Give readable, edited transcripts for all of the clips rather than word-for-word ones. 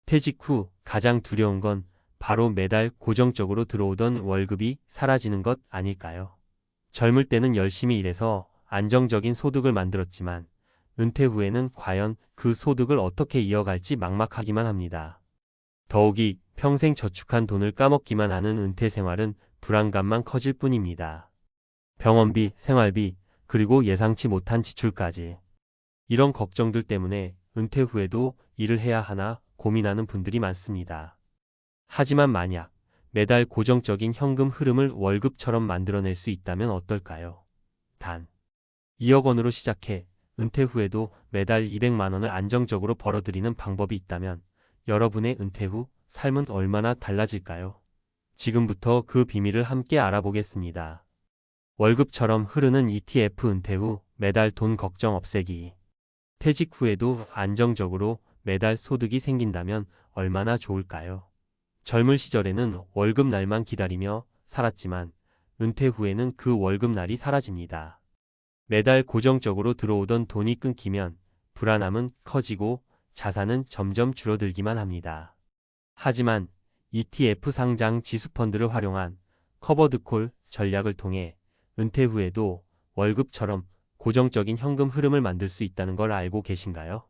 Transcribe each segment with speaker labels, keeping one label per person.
Speaker 1: 퇴직 후 가장 두려운 건 바로 매달 고정적으로 들어오던 월급이 사라지는 것 아닐까요? 젊을 때는 열심히 일해서 안정적인 소득을 만들었지만 은퇴 후에는 과연 그 소득을 어떻게 이어갈지 막막하기만 합니다. 더욱이 평생 저축한 돈을 까먹기만 하는 은퇴 생활은 불안감만 커질 뿐입니다. 병원비, 생활비, 그리고 예상치 못한 지출까지. 이런 걱정들 때문에 은퇴 후에도 일을 해야 하나 고민하는 분들이 많습니다. 하지만 만약 매달 고정적인 현금 흐름을 월급처럼 만들어낼 수 있다면 어떨까요? 단 2억 원으로 시작해 은퇴 후에도 매달 200만 원을 안정적으로 벌어들이는 방법이 있다면 여러분의 은퇴 후 삶은 얼마나 달라질까요? 지금부터 그 비밀을 함께 알아보겠습니다. 월급처럼 흐르는 ETF 은퇴 후 매달 돈 걱정 없애기. 퇴직 후에도 안정적으로 매달 소득이 생긴다면 얼마나 좋을까요? 젊은 시절에는 월급날만 기다리며 살았지만 은퇴 후에는 그 월급날이 사라집니다. 매달 고정적으로 들어오던 돈이 끊기면 불안함은 커지고 자산은 점점 줄어들기만 합니다. 하지만 ETF 상장 지수펀드를 활용한 커버드콜 전략을 통해 은퇴 후에도 월급처럼 고정적인 현금 흐름을 만들 수 있다는 걸 알고 계신가요?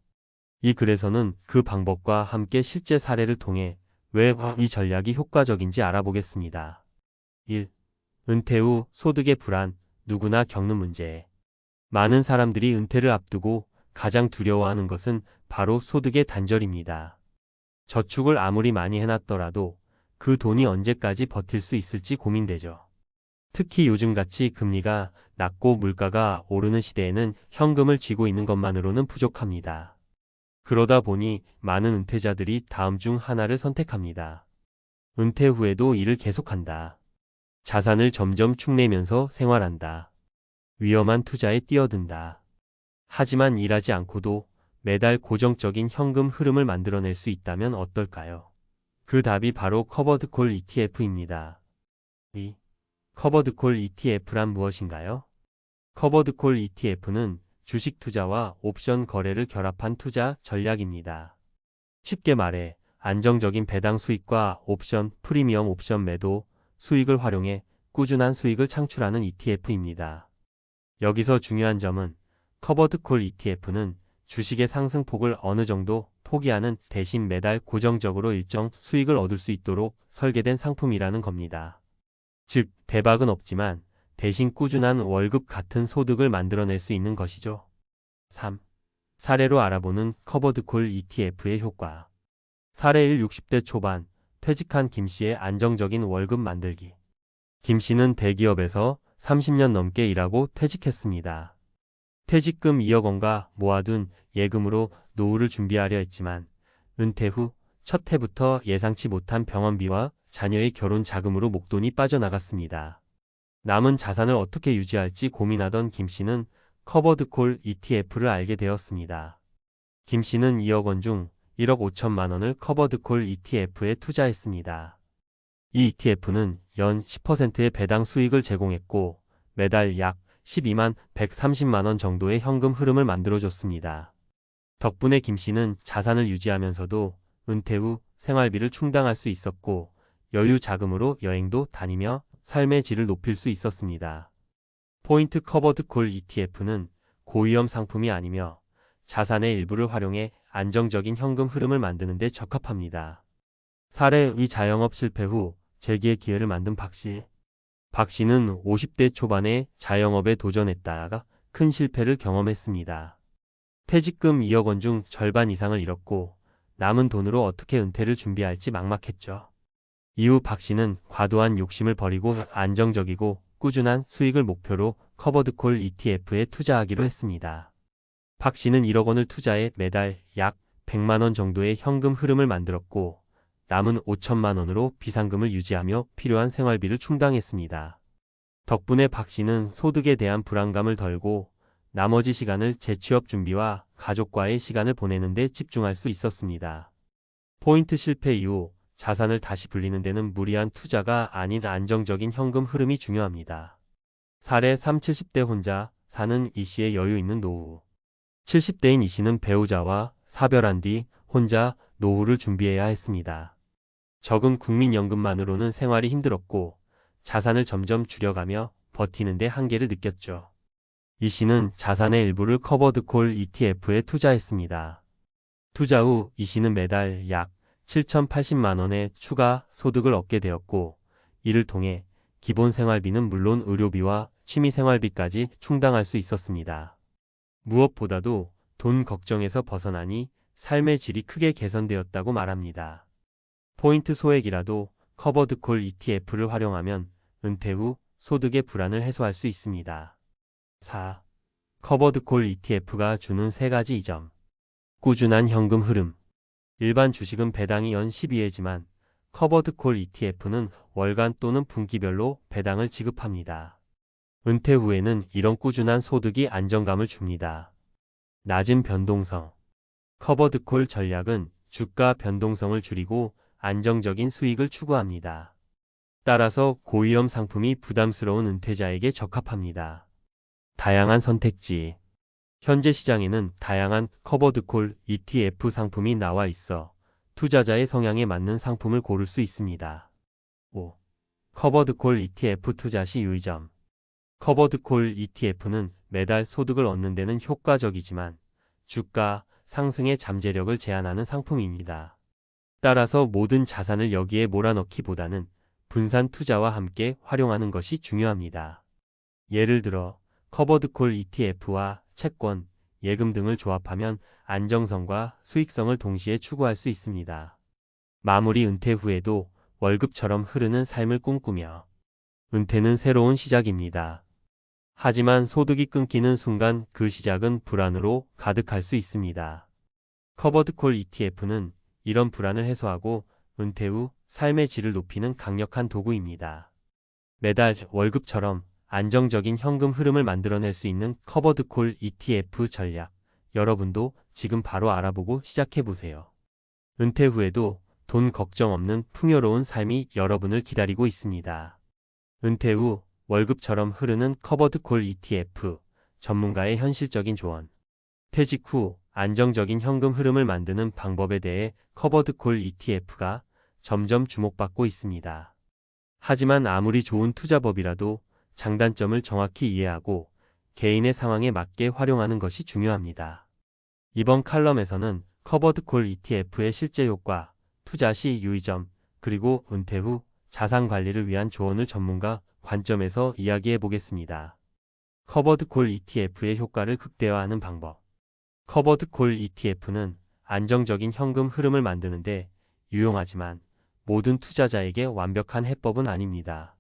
Speaker 1: 이 글에서는 그 방법과 함께 실제 사례를 통해 왜 이 전략이 효과적인지 알아보겠습니다. 1. 은퇴 후 소득의 불안, 누구나 겪는 문제. 많은 사람들이 은퇴를 앞두고 가장 두려워하는 것은 바로 소득의 단절입니다. 저축을 아무리 많이 해놨더라도 그 돈이 언제까지 버틸 수 있을지 고민되죠. 특히 요즘같이 금리가 낮고 물가가 오르는 시대에는 현금을 쥐고 있는 것만으로는 부족합니다. 그러다 보니 많은 은퇴자들이 다음 중 하나를 선택합니다. 은퇴 후에도 일을 계속한다. 자산을 점점 축내면서 생활한다. 위험한 투자에 뛰어든다. 하지만 일하지 않고도 매달 고정적인 현금 흐름을 만들어낼 수 있다면 어떨까요? 그 답이 바로 커버드콜 ETF입니다. 2. 커버드콜 ETF란 무엇인가요? 커버드콜 ETF는 주식 투자와 옵션 거래를 결합한 투자 전략입니다. 쉽게 말해 안정적인 배당 수익과 옵션, 프리미엄 옵션 매도, 수익을 활용해 꾸준한 수익을 창출하는 ETF입니다. 여기서 중요한 점은 커버드콜 ETF는 주식의 상승폭을 어느 정도 포기하는 대신 매달 고정적으로 일정 수익을 얻을 수 있도록 설계된 상품이라는 겁니다. 즉, 대박은 없지만 대신 꾸준한 월급 같은 소득을 만들어낼 수 있는 것이죠. 3. 사례로 알아보는 커버드콜 ETF의 효과. 사례 1. 60대 초반 퇴직한 김씨의 안정적인 월급 만들기. 김씨는 대기업에서 30년 넘게 일하고 퇴직했습니다. 퇴직금 2억 원과 모아둔 예금으로 노후를 준비하려 했지만 은퇴 후 첫 해부터 예상치 못한 병원비와 자녀의 결혼 자금으로 목돈이 빠져나갔습니다. 남은 자산을 어떻게 유지할지 고민하던 김씨는 커버드콜 ETF를 알게 되었습니다. 김씨는 2억 원 중 1억 5천만 원을 커버드콜 ETF에 투자했습니다. 이 ETF는 연 10%의 배당 수익을 제공했고 매달 약 12만 130만 원 정도의 현금 흐름을 만들어줬습니다. 덕분에 김씨는 자산을 유지하면서도 은퇴 후 생활비를 충당할 수 있었고 여유 자금으로 여행도 다니며 삶의 질을 높일 수 있었습니다. 포인트 커버드콜 ETF는 고위험 상품이 아니며 자산의 일부를 활용해 안정적인 현금 흐름을 만드는 데 적합합니다. 사례 2. 자영업 실패 후 재기의 기회를 만든 박씨. 박씨는 50대 초반에 자영업에 도전했다가 큰 실패를 경험했습니다. 퇴직금 2억 원 중 절반 이상을 잃었고 남은 돈으로 어떻게 은퇴를 준비할지 막막했죠. 이후 박씨는 과도한 욕심을 버리고 안정적이고 꾸준한 수익을 목표로 커버드콜 ETF에 투자하기로 했습니다. 박씨는 1억 원을 투자해 매달 약 100만 원 정도의 현금 흐름을 만들었고 남은 5천만 원으로 비상금을 유지하며 필요한 생활비를 충당했습니다. 덕분에 박씨는 소득에 대한 불안감을 덜고 나머지 시간을 재취업 준비와 가족과의 시간을 보내는 데 집중할 수 있었습니다. 포인트 실패 이후 자산을 다시 불리는 데는 무리한 투자가 아닌 안정적인 현금 흐름이 중요합니다. 사례 3. 70대 혼자 사는 이씨의 여유 있는 노후. 70대인 이씨는 배우자와 사별한 뒤 혼자 노후를 준비해야 했습니다. 적은 국민연금만으로는 생활이 힘들었고 자산을 점점 줄여가며 버티는데 한계를 느꼈죠. 이 씨는 자산의 일부를 커버드콜 ETF에 투자했습니다. 투자 후 이 씨는 매달 약 7,080만 원의 추가 소득을 얻게 되었고 이를 통해 기본 생활비는 물론 의료비와 취미 생활비까지 충당할 수 있었습니다. 무엇보다도 돈 걱정에서 벗어나니 삶의 질이 크게 개선되었다고 말합니다. 포인트 소액이라도 커버드콜 ETF를 활용하면 은퇴 후 소득의 불안을 해소할 수 있습니다. 4. 커버드콜 ETF가 주는 3가지 이점. 꾸준한 현금 흐름. 일반 주식은 배당이 연 12회지만 커버드콜 ETF는 월간 또는 분기별로 배당을 지급합니다. 은퇴 후에는 이런 꾸준한 소득이 안정감을 줍니다. 낮은 변동성. 커버드콜 전략은 주가 변동성을 줄이고 안정적인 수익을 추구합니다. 따라서 고위험 상품이 부담스러운 은퇴자에게 적합합니다. 다양한 선택지. 현재 시장에는 다양한 커버드콜 ETF 상품이 나와 있어 투자자의 성향에 맞는 상품을 고를 수 있습니다. 5. 커버드콜 ETF 투자 시 유의점. 커버드콜 ETF는 매달 소득을 얻는 데는 효과적이지만 주가 상승의 잠재력을 제한하는 상품입니다. 따라서 모든 자산을 여기에 몰아넣기보다는 분산 투자와 함께 활용하는 것이 중요합니다. 예를 들어 커버드콜 ETF와 채권, 예금 등을 조합하면 안정성과 수익성을 동시에 추구할 수 있습니다. 마무리. 은퇴 후에도 월급처럼 흐르는 삶을 꿈꾸며 은퇴는 새로운 시작입니다. 하지만 소득이 끊기는 순간 그 시작은 불안으로 가득할 수 있습니다. 커버드콜 ETF는 이런 불안을 해소하고 은퇴 후 삶의 질을 높이는 강력한 도구입니다. 매달 월급처럼 안정적인 현금 흐름을 만들어낼 수 있는 커버드콜 ETF 전략. 여러분도 지금 바로 알아보고 시작해보세요. 은퇴 후에도 돈 걱정 없는 풍요로운 삶이 여러분을 기다리고 있습니다. 은퇴 후 월급처럼 흐르는 커버드콜 ETF. 전문가의 현실적인 조언. 퇴직 후 안정적인 현금 흐름을 만드는 방법에 대해 커버드콜 ETF가 점점 주목받고 있습니다. 하지만 아무리 좋은 투자법이라도 장단점을 정확히 이해하고 개인의 상황에 맞게 활용하는 것이 중요합니다. 이번 칼럼에서는 커버드콜 ETF의 실제 효과, 투자 시 유의점, 그리고 은퇴 후 자산 관리를 위한 조언을 전문가 관점에서 이야기해 보겠습니다. 커버드콜 ETF의 효과를 극대화하는 방법. 커버드콜 ETF는 안정적인 현금 흐름을 만드는데 유용하지만 모든 투자자에게 완벽한 해법은 아닙니다.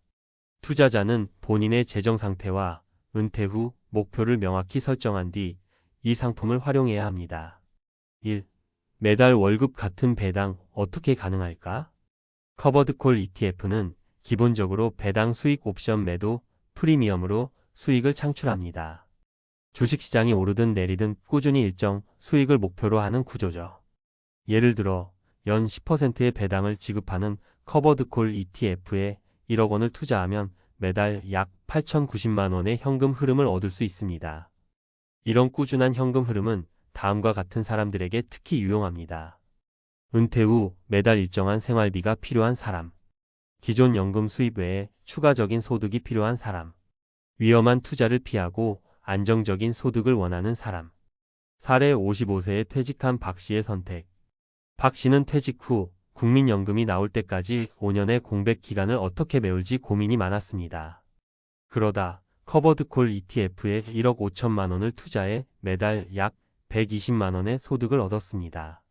Speaker 1: 투자자는 본인의 재정 상태와 은퇴 후 목표를 명확히 설정한 뒤 이 상품을 활용해야 합니다. 1. 매달 월급 같은 배당 어떻게 가능할까? 커버드콜 ETF는 기본적으로 배당 수익 옵션 매도 프리미엄으로 수익을 창출합니다. 주식시장이 오르든 내리든 꾸준히 일정 수익을 목표로 하는 구조죠. 예를 들어 연 10%의 배당을 지급하는 커버드콜 ETF에 1억 원을 투자하면 매달 약 8,090만 원의 현금 흐름을 얻을 수 있습니다. 이런 꾸준한 현금 흐름은 다음과 같은 사람들에게 특히 유용합니다. 은퇴 후 매달 일정한 생활비가 필요한 사람. 기존 연금 수입 외에 추가적인 소득이 필요한 사람. 위험한 투자를 피하고 안정적인 소득을 원하는 사람. 사례 55세에 퇴직한 박 씨의 선택. 박 씨는 퇴직 후 국민연금이 나올 때까지 5년의 공백 기간을 어떻게 메울지 고민이 많았습니다. 그러다 커버드콜 ETF에 1억 5천만 원을 투자해 매달 약 120만 원의 소득을 얻었습니다.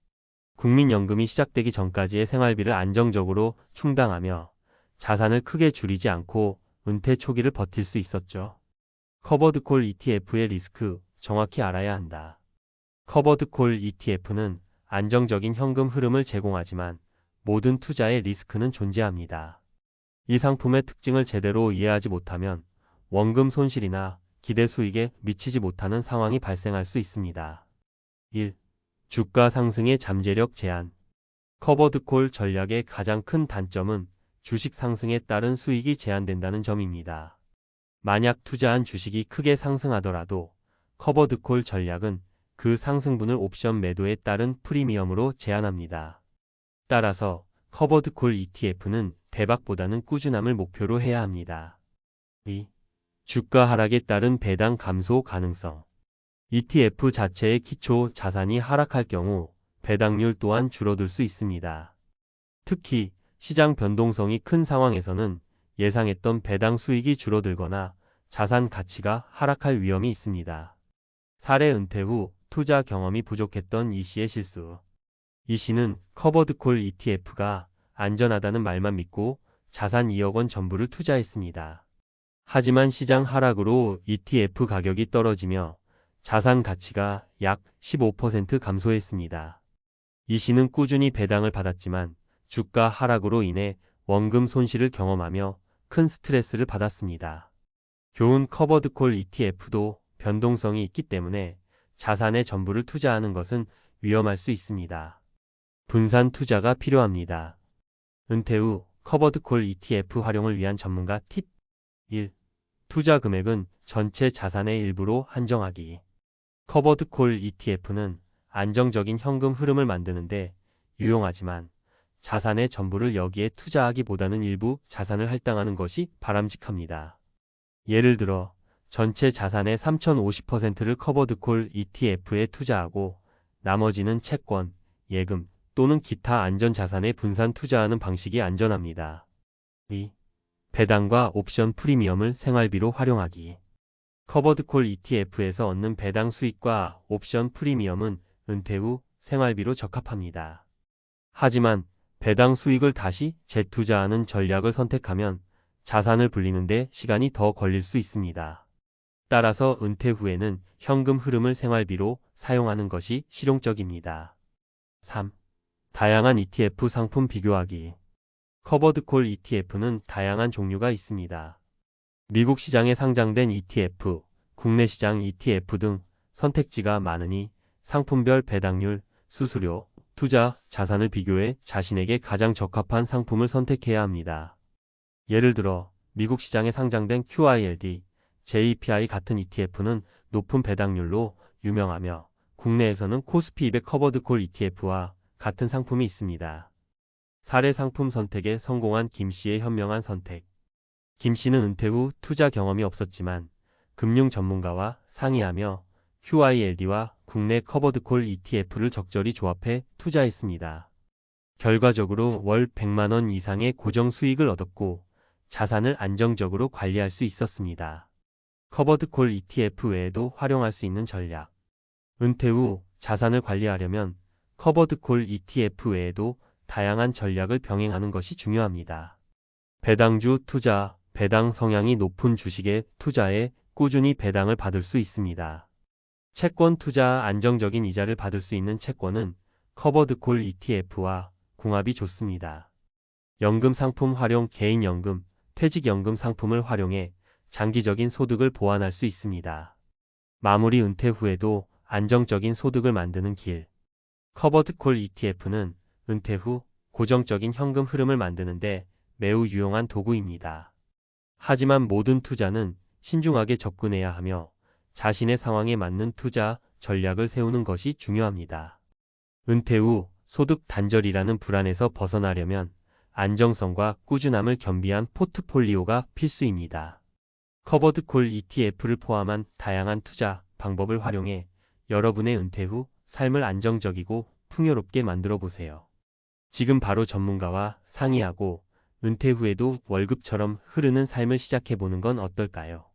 Speaker 1: 국민연금이 시작되기 전까지의 생활비를 안정적으로 충당하며 자산을 크게 줄이지 않고 은퇴 초기를 버틸 수 있었죠. 커버드콜 ETF의 리스크 정확히 알아야 한다. 커버드콜 ETF는 안정적인 현금 흐름을 제공하지만 모든 투자의 리스크는 존재합니다. 이 상품의 특징을 제대로 이해하지 못하면 원금 손실이나 기대 수익에 미치지 못하는 상황이 발생할 수 있습니다. 1. 주가 상승의 잠재력 제한. 커버드콜 전략의 가장 큰 단점은 주식 상승에 따른 수익이 제한된다는 점입니다. 만약 투자한 주식이 크게 상승하더라도 커버드콜 전략은 그 상승분을 옵션 매도에 따른 프리미엄으로 제한합니다. 따라서 커버드 콜 ETF는 대박보다는 꾸준함을 목표로 해야 합니다. 2. 주가 하락에 따른 배당 감소 가능성. ETF 자체의 기초 자산이 하락할 경우 배당률 또한 줄어들 수 있습니다. 특히 시장 변동성이 큰 상황에서는 예상했던 배당 수익이 줄어들거나 자산 가치가 하락할 위험이 있습니다. 사례 은퇴 후 투자 경험이 부족했던 이 씨의 실수. 이 씨는 커버드 콜 ETF가 안전하다는 말만 믿고 자산 2억 원 전부를 투자했습니다. 하지만 시장 하락으로 ETF 가격이 떨어지며 자산 가치가 약 15% 감소했습니다. 이 씨는 꾸준히 배당을 받았지만 주가 하락으로 인해 원금 손실을 경험하며 큰 스트레스를 받았습니다. 교훈 커버드 콜 ETF도 변동성이 있기 때문에 자산의 전부를 투자하는 것은 위험할 수 있습니다. 분산 투자가 필요합니다. 은퇴 후 커버드 콜 ETF 활용을 위한 전문가 팁 1. 투자 금액은 전체 자산의 일부로 한정하기. 커버드 콜 ETF는 안정적인 현금 흐름을 만드는데 유용하지만 자산의 전부를 여기에 투자하기보다는 일부 자산을 할당하는 것이 바람직합니다. 예를 들어 전체 자산의 3050%를 커버드 콜 ETF에 투자하고 나머지는 채권, 예금 또는 기타 안전자산에 분산 투자하는 방식이 안전합니다. 2. 배당과 옵션 프리미엄을 생활비로 활용하기. 커버드 콜 ETF에서 얻는 배당 수익과 옵션 프리미엄은 은퇴 후 생활비로 적합합니다. 하지만 배당 수익을 다시 재투자하는 전략을 선택하면 자산을 불리는데 시간이 더 걸릴 수 있습니다. 따라서 은퇴 후에는 현금 흐름을 생활비로 사용하는 것이 실용적입니다. 3. 다양한 ETF 상품 비교하기. 커버드 콜 ETF는 다양한 종류가 있습니다. 미국 시장에 상장된 ETF, 국내 시장 ETF 등 선택지가 많으니 상품별 배당률, 수수료, 투자, 자산을 비교해 자신에게 가장 적합한 상품을 선택해야 합니다. 예를 들어 미국 시장에 상장된 QILD, JPI 같은 ETF는 높은 배당률로 유명하며 국내에서는 코스피 200 커버드 콜 ETF와 같은 상품이 있습니다. 사례 상품 선택에 성공한 김 씨의 현명한 선택. 김 씨는 은퇴 후 투자 경험이 없었지만 금융 전문가와 상의하며 QILD와 국내 커버드 콜 ETF를 적절히 조합해 투자했습니다. 결과적으로 월 100만 원 이상의 고정 수익을 얻었고 자산을 안정적으로 관리할 수 있었습니다. 커버드 콜 ETF 외에도 활용할 수 있는 전략. 은퇴 후 자산을 관리하려면 커버드 콜 ETF 외에도 다양한 전략을 병행하는 것이 중요합니다. 배당주 투자, 배당 성향이 높은 주식에 투자해 꾸준히 배당을 받을 수 있습니다. 채권 투자 안정적인 이자를 받을 수 있는 채권은 커버드 콜 ETF와 궁합이 좋습니다. 연금 상품 활용 개인연금, 퇴직연금 상품을 활용해 장기적인 소득을 보완할 수 있습니다. 마무리 은퇴 후에도 안정적인 소득을 만드는 길. 커버드 콜 ETF는 은퇴 후 고정적인 현금 흐름을 만드는데 매우 유용한 도구입니다. 하지만 모든 투자는 신중하게 접근해야 하며 자신의 상황에 맞는 투자 전략을 세우는 것이 중요합니다. 은퇴 후 소득 단절이라는 불안에서 벗어나려면 안정성과 꾸준함을 겸비한 포트폴리오가 필수입니다. 커버드 콜 ETF를 포함한 다양한 투자 방법을 활용해 여러분의 은퇴 후 삶을 안정적이고 풍요롭게 만들어 보세요. 지금 바로 전문가와 상의하고 은퇴 후에도 월급처럼 흐르는 삶을 시작해 보는 건 어떨까요?